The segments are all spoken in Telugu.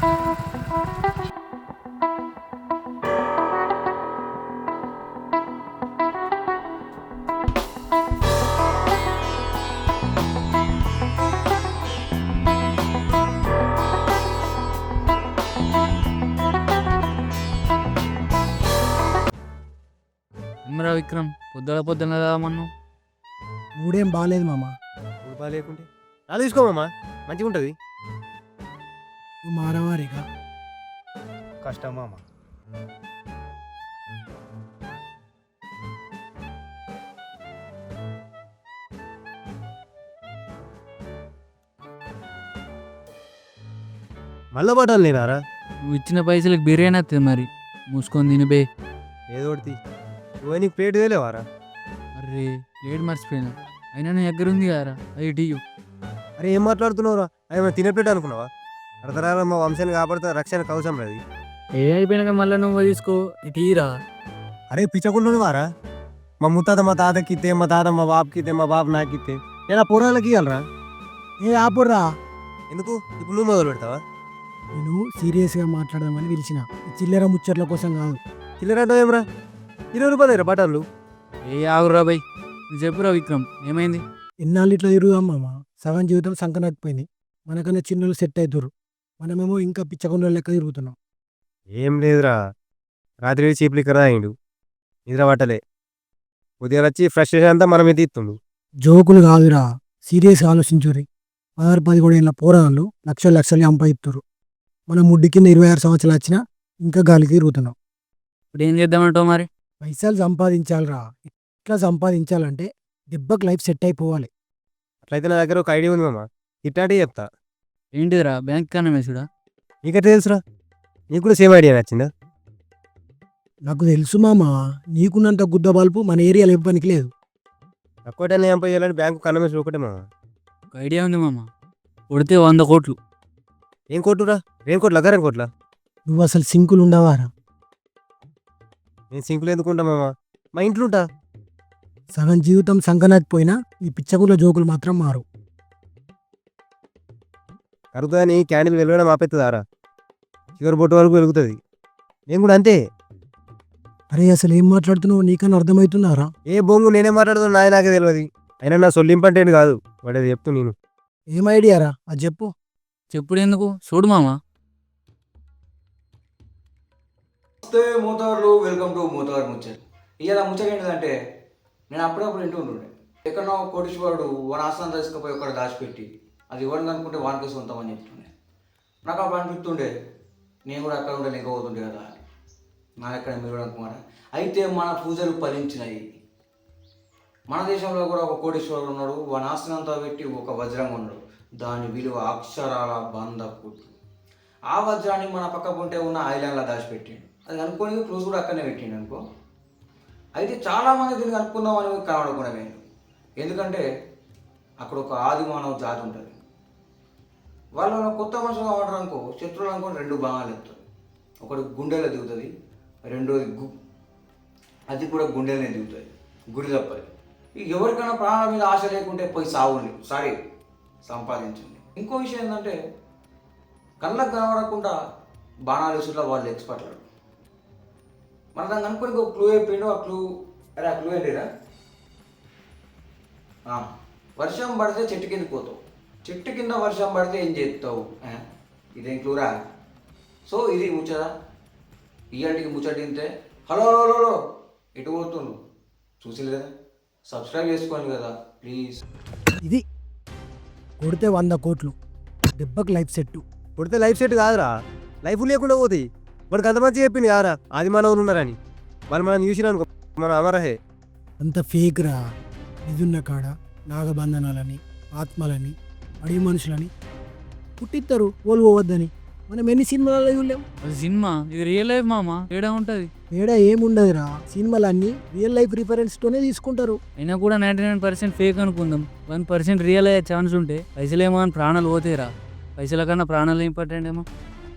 ఏమరా విక్రమ్, పొద్దున రామన్ను మూడేం బాగాలేదు మామ. ఊరు బాగా లేకుంటే అలా తీసుకోమమ్మా, మంచిగా ఉంటుంది. నువ్వు మారవారిగా కష్టమా మళ్ళా పట్టాలి నేనారా? నువ్వు ఇచ్చిన పైసలకు బిర్యానీ వస్తుంది మరి, మూసుకొని తినిపే. ఏదో ఒకటి నువ్వు నీకు ప్లేట్ వేలేవారా? అరే ప్లేట్ మర్చిపోయినా, అయినా నీ దగ్గర ఉంది కదరా, అది టీయు. అరే ఏం మాట్లాడుతున్నావురా? అది తినే ప్లేట్ అనుకున్నావా? అర్ధరారా మా వంశాన్ని కాపాడుతా రక్షణ కవచం లేదు. ఏ అయిపోయినాక మళ్ళీ నువ్వు తీసుకో, టీరా. అరే పిచ్చకుండా వారా? మా ముత్తాత మా తాతకి ఇస్తే, మా తాత మా బాబుకి ఇస్తే, మా బాబు నాకు ఇస్తే నేను ఆ పొరాలకి ఇవ్వాలరా? ఏ ఆపుర్రా, ఎందుకు ఇప్పుడు నువ్వు మొదలు పెడతావా? నేను సీరియస్గా మాట్లాడదామని పిలిచిన, ఈ చిల్లర ముచ్చట్ల కోసం కాదు. చిల్లరంటావు ఏమరా? 20 రూపాయలు బట్టలు. ఏ ఆగురా బై, నువ్వు చెప్పురా విక్రమ్, ఏమైంది? ఎన్నాళ్ళు ఇట్లా తిరుగుదాం మామ, సగం జీవితం సంకనట్టిపోయింది. మనకన్నా చిన్నలు సెట్ అవుతారు, మనమేమో ఇంకా పిచ్చకుండా లెక్క తిరుగుతున్నాం. ఏం లేదురా, రాత్రి చీపులు ఇక్కడ తాగిండు, నిద్ర పట్టలే. ఉదయం వచ్చి ఫ్రస్ట్రేషన్ అంతా మనమే తీస్తుండు. జోకులు కాదురా, సీరియస్గా ఆలోచించురి. 16-17 ఏళ్ళ పోరాళ్ళు లక్షలు లక్షలు సంపాదిస్తారు. మనం ముడ్డి కింద 26 సంవత్సరాలు వచ్చినా ఇంకా గాలికి తిరుగుతున్నాం. ఇప్పుడు ఏం చేద్దామంటావు మరి? పైసలు సంపాదించాలిరా. ఇట్లా సంపాదించాలంటే దెబ్బకి లైఫ్ సెట్ అయిపోవాలి. అట్లయితే నా దగ్గర ఒక ఐడియా ఉంది మామ, ఇట్లాంటివి చెప్తా. ఏంటిదిరా, బ్యాంక్ కన్నా వేసుడా? నీకైతే తెలుసురా, నీకు కూడా సేమ్ ఐడియా నచ్చిందా? నాకు తెలుసు మామ, నీకున్నంత గుద్ద బల్పు మన ఏరియాలో ఇవ్వడానికి లేదు. తక్కువ టైం ఏం చేయాలని బ్యాంకు కన్నమేసి ఒకటే మామ. ఒక ఐడియా ఉంది మామ, కొడితే 100 కోట్లు. ఏం కోట్లురా? ఏం కోట్ల అగారేం కోట్ల? నువ్వు అసలు సింకులు ఉండవారా? నేను సింకులు ఎందుకుంటా మామ, మా ఇంట్లో ఉంటా. సగం జీవితం సంకనాకపోయినా ఈ పిచ్చగుల జోకులు మాత్రం మారు. కరుగుతుందని క్యాండిల్ వెలగడం ఆపెత్తుందారా? చివరి బొట్టు వరకు వెలుగుతుంది. నేను కూడా అంతే. అరే అసలు ఏం మాట్లాడుతున్నావు నీకన్నా అర్థమవుతున్నారా? ఏ బొంగు నేనే మాట్లాడుతున్నా నాకే తెలియదు. అయినా నా సొల్లింపంటేను కాదు, వాడేది చెప్తూ నేను. ఏం ఐడియారా అది చెప్పు. చెప్పుడు ఎందుకు, చూడు మామ. నమస్తే మోతారులు, వెల్కమ్ టు మోతారు ముచ్చట. ఇవాళ ముచ్చట ఏంటంటే, నేను అప్పుడప్పుడు ఇంటూ ఉంటుండే, ఎక్కడో కోటీశ్వరుడు వాని ఆస్థానం తీసుకుపోయి ఒక్కడ దాచిపెట్టి అది ఇవ్వడం అనుకుంటే వానికి సొంతం అని చెప్తుండే. నాకు అప్పుడు అనిపిస్తుండే, నేను కూడా అక్కడ ఉండే ఇంకా పోతుండే కదా అని. నా ఎక్కడ మీరు అనుకున్నారా? అయితే మన పూజలు ఫలించినాయి. మన దేశంలో కూడా ఒక కోటీశ్వరుడు ఉన్నాడు, వాని ఆస్తినంతా పెట్టి ఒక వజ్రం ఉన్నాడు. దాని విలువ అక్షరాల 100 కోట్లు. ఆ వజ్రాన్ని మన పక్క పొంటే ఉన్న ఐలాండ్లో దాచిపెట్టిండు. అది కనుక్కొని క్లూజ్ కూడా అక్కడనే పెట్టిండు అనుకో. అయితే చాలామంది దీన్ని కనుక్కుందామని కనబడకుండా వేయండి. ఎందుకంటే అక్కడ ఒక ఆది మానవ జాతి ఉంటుంది. వాళ్ళు కొత్త మనుషులు కావడం అనుకో, శత్రువులు అనుకో 2 భాగాలు ఎత్తారు. ఒకటి గుండెలో దిగుతుంది, రెండోది అది కూడా గుండెలనే దిగుతుంది, గుడి తప్పది. ఇక ఎవరికైనా ప్రాణాల మీద ఆశ లేకుంటే పోయి సాగుండి సంపాదించండి. ఇంకో విషయం ఏంటంటే, కళ్ళకు కనబడకుండా బాణాలు వేసుట్లో వాళ్ళు ఎక్స్పర్ట్లు. మన దాన్ని అనుకుని ఒక క్లూ అయిపోయిండు. ఆ క్లూ ఏంటిరా? వర్షం పడితే చెట్టు కిందకి పోతావు, చెట్టు కింద వర్షం పడితే ఏం చేస్తావు? ఇదేం క్లూరా? సో ఇది ముచ్చట. ఇయాటికి ముచ్చట తింటే హలో హలో హలో ఎటు పోతుండు చూసి లేదా? సబ్స్క్రైబ్ చేసుకోండి కదా ప్లీజ్. ఇది కొడితే 100 కోట్లు, దెబ్బకి లైఫ్ సెట్. కొడితే లైఫ్ సెట్ కాదురా, లైఫ్ లేకుండా పోతాయి. వాడికి అంత మంచి చెప్పింది కాదురా ఆది మానవులు ఉన్నారని. వాళ్ళు మనం చూసినా అనుకో, మనం అమరహే. అంత ఫేక్ రా. ఇదున్న కాడ నాగబంధనాలని, ఆత్మలని, అడవి మనుషులని పుట్టిస్తారు ఓలు పోవద్దని. మనం ఎన్ని సినిమాలలో చూడలేం. అది సినిమా, ఇది రియల్ లైఫ్ మామ, తేడా ఉంటుంది. తేడా ఏముండదురా, సినిమాలన్నీ రియల్ లైఫ్ రిఫరెన్స్తోనే తీసుకుంటారు. అయినా కూడా 99% ఫేక్ అనుకుందాం, 1% రియల్ అయ్యే ఛాన్స్ ఉంటే పైసలేమో అని ప్రాణాలు పోతేరా. పైసల కన్నా ప్రాణాలు ఇంపార్టెంట్ ఏమో.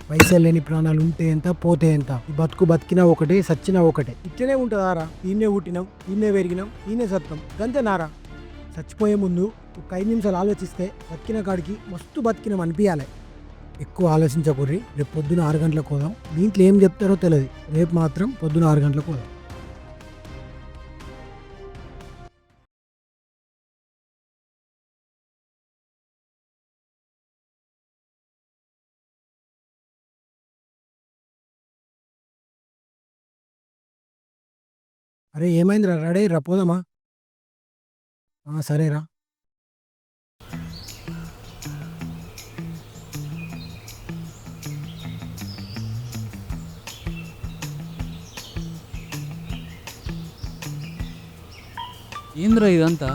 పైసలు లేని ప్రాణాలు ఉంటే ఎంత పోతే ఎంత. ఈ బతుకు బతికినా ఒకటే, సచ్చినా ఒకటే. ఇట్లనే ఉంటుందారా? ఈయనే పుట్టినాం, ఈయనే పెరిగినాం, ఈయనే సత్తాం, గంతేనారా? చచ్చిపోయే ముందు ఒక 5 నిమిషాలు ఆలోచిస్తే బతికిన కాడికి మస్తు బతికినాం అనిపించాలి. ఎక్కువ ఆలోచించకూరి రేపు పొద్దున 6 గంటలకు పోదాం. దీంట్లో ఏం చెప్తారో తెలియదు. రేపు మాత్రం పొద్దున 6 గంటలకు పోదాం. అరే ఏమైందిరా, రెడీ రా పోదామా? సరేరా. ఏంద్రా ఇదంతా?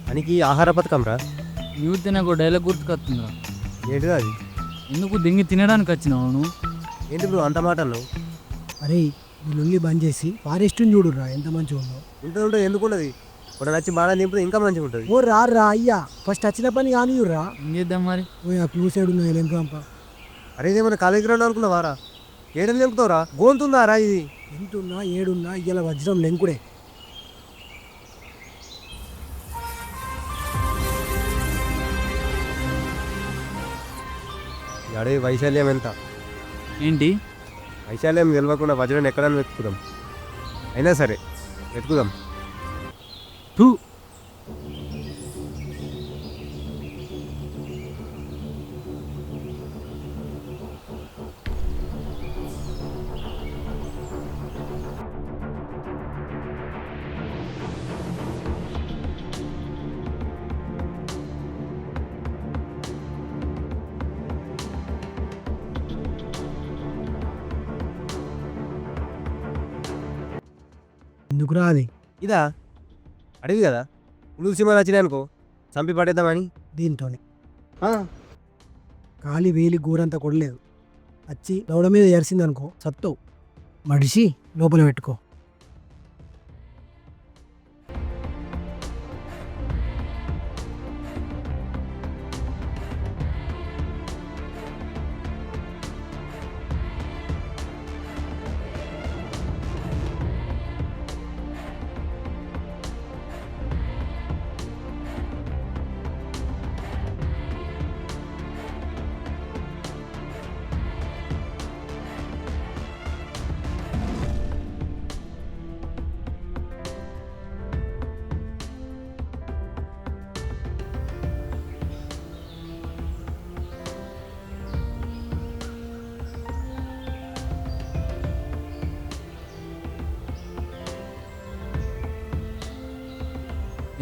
మనకి ఆహార పథకం రా. యూత్ నాకు డైలాగ్ గుర్తుకొస్తుందిరా. ఏంటిది అది? ఎందుకు దింగి తినడానికి వచ్చినావు నువ్వు? ఏంటి బ్రో అంత మాట అన్నావు? అరే నీ లొల్లి బంద్ చేసి ఫారెస్ట్ని చూడురా, ఎంత మంచిగా ఉందో. ఉంటుంది ఎందుకు ఉండదు? ఇప్పుడు నచ్చి బాగా నింపితే ఇంకా మంచిగా ఉంటుంది. ఓ రా అయ్యా, ఫస్ట్ వచ్చిన పని కానియురా. ఏం చేద్దాం మరి? ఓ ఆ క్లూ సైడ్ ఉన్న ఎలంకంప. అరే ఇదేమన్నా కాలేజీ గ్రౌండ్ అనుకున్నావారా? ఏడని నింపుతావురా? గోంతుందారా ఇది? ఎంతున్నా ఏడున్నా ఇలా వజ్రం లెంకుడే. ఈ అడవి వైశాల్యం ఎంత? ఏంటి? వైశాల్యం తెలియకుండా వజ్రాన్ని ఎక్కడన్నా వెతుకుదాం. అయినా సరే వెతుకుదాం. తూ ఎందుకురా అది? ఇదా అడవి కదా, ఉలుగు సినిమాలు వచ్చినాయి అనుకో చంపి పడేద్దామని. దీంతోనే కాలి వేలి గూరంతా కొడలేదు. వచ్చి దౌడ మీద ఎరిసిందనుకో సత్తవు. మడిసి లోపల పెట్టుకో.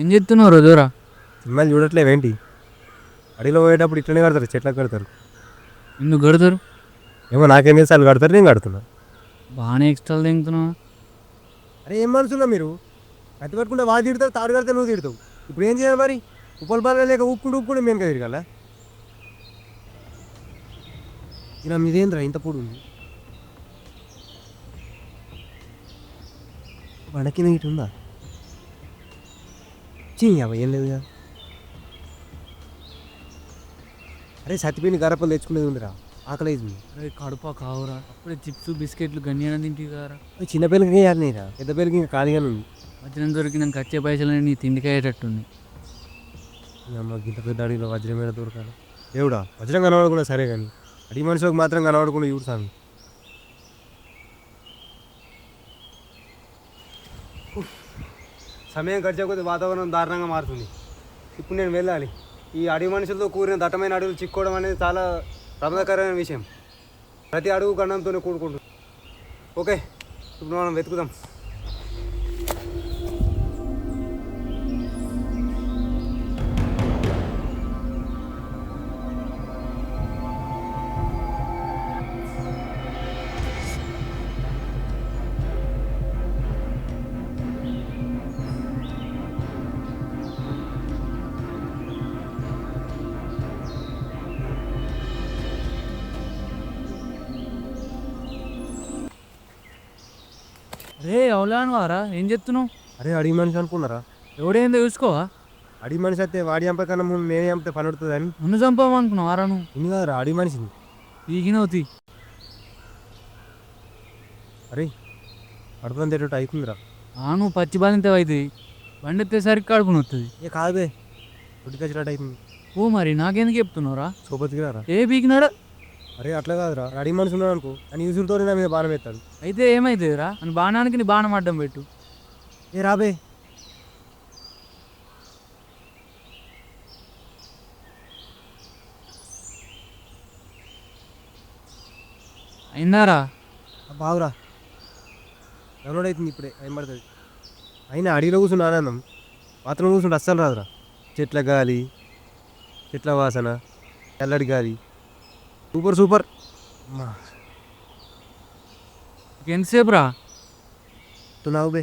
ఏం చెప్తున్నావు రోజురా? సినిమాలు చూడట్లేవేంటి? అడవిలో పోయేటప్పుడు ఇట్లనే కడతారు, చెట్లకు కడతారు. ఎందుకు కడతారు? ఏమో నాకేం చేస్తే వాళ్ళు కడతారు, నేను కడుతున్నా. బాగానే ఎక్స్ట్రాలు తింటున్నావు. అరే ఏం మనసున్నా మీరు? కత్తి పట్టుకుంటే వాళ్ళు తిడతారు, తాడు కడితే నువ్వు తిడతావు. ఇప్పుడు ఏం చేయాలి మరి? ఉప్పలు బాగా లేక ఉప్పుకుంటూ మేము తిరగాల? ఇలా మీదేంద్రా ఇంత పొడి ఉంది? వడకి నీటి ఉందా? చెయ్యవా ఏం లేదు కదా. అరే సత్తిపిండి గరపలు తెచ్చుకునేది ఉందిరా, ఆకలి అవుతుంది. అరే కడుపా కావురా, అప్పుడే చిప్స్ బిస్కెట్లు గన్యానం తింటివి కారా. చిన్న పిల్లలకి వేయాలి నీరా, పెద్ద పిల్లలకి ఇంకా ఖాళీగానే ఉంది. వజ్రం దొరికినాక వచ్చే పైసలని నీ తిండికి అయ్యేటట్టుంది. అమ్మ గింత పెద్ద అడవిలో వజ్రం మీద దొరకాలి. దేవుడా వజ్రం కనబడకుండా సరే కానీ అడిగి మనిషికి మాత్రం కనబడకుండా చూడు స్వామి. సమయం గడిచే కొద్ది వాతావరణం దారుణంగా మారుతుంది. ఇప్పుడు నేను వెళ్ళాలి. ఈ అడవి మనుషులతో కూడిన దట్టమైన అడవులు చిక్కోవడం అనేది చాలా ప్రమాదకరమైన విషయం. ప్రతి అడుగు గండంతోనే కూడుకుంటుంది. ఓకే ఇప్పుడు మనం వెతుకుదాం. రే అవులాను వారా, ఏం చెప్తున్నావు? అరే అడవి మనిషి అనుకున్నారా? ఎవడేందో చూసుకోవా? అడవి మనిషి అయితే వాడి చంపే కన్నా ముందు నేనే చంపితే పని పడుతుంది అని. నన్ను చంపామనుకున్నావు వారా నువ్వు? ఇన్ని కాదురా అడవి మనిషిని. పీకినవుతి. అరే కడుపుని తిట్టట్టు అవుతుందిరా. నువ్వు పచ్చి బాధింతే అవుతుంది, బండి ఎత్తేసరికి కడుపుని వస్తుంది. ఏ కాదే రొట్టి కచ్చినట్టు అవుతుంది. ఓ మరి నాకెందుకు చెప్తున్నావురా? సోపతికి రారా. ఏ పీకినాడా? అరే అట్లా కాదురా అడిగి మనిషి ఉన్నాడు అనుకో అని యూసులతో నా మీద బాణం ఎత్తాడు. అయితే ఏమైతుందిరా అని బాణానికి నీ బాణం అడ్డం పెట్టు. ఏ రాబే అయిందారా? బాగురా డౌన్లోడ్ అవుతుంది ఇప్పుడే ఏం పడుతుంది. అయినా అడవిలో కూర్చున్న ఆనందం మాత్రం కూర్చుంటే అస్సలు రాదురా. చెట్ల గాలి, చెట్ల వాసన, చల్లడి గాలి, సూపర్ సూపర్. అమ్మా ఎంతసేపు రా? నావు బే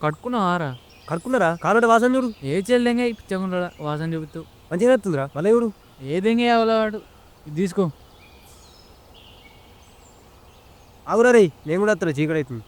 కట్టుకున్నావారా? కడుక్కున్నారా కాలంటే వాసన చూడు ఏ చెల్లెంగా పిచ్చకుండా వాసన చూపుతూ మంచిగా వస్తుందిరా మళ్ళీ చూడు. ఏదెంగే అవలవాడు. ఇది తీసుకో. ఆగురా రే నేను కూడా వస్తాను చీకటి అవుతుంది.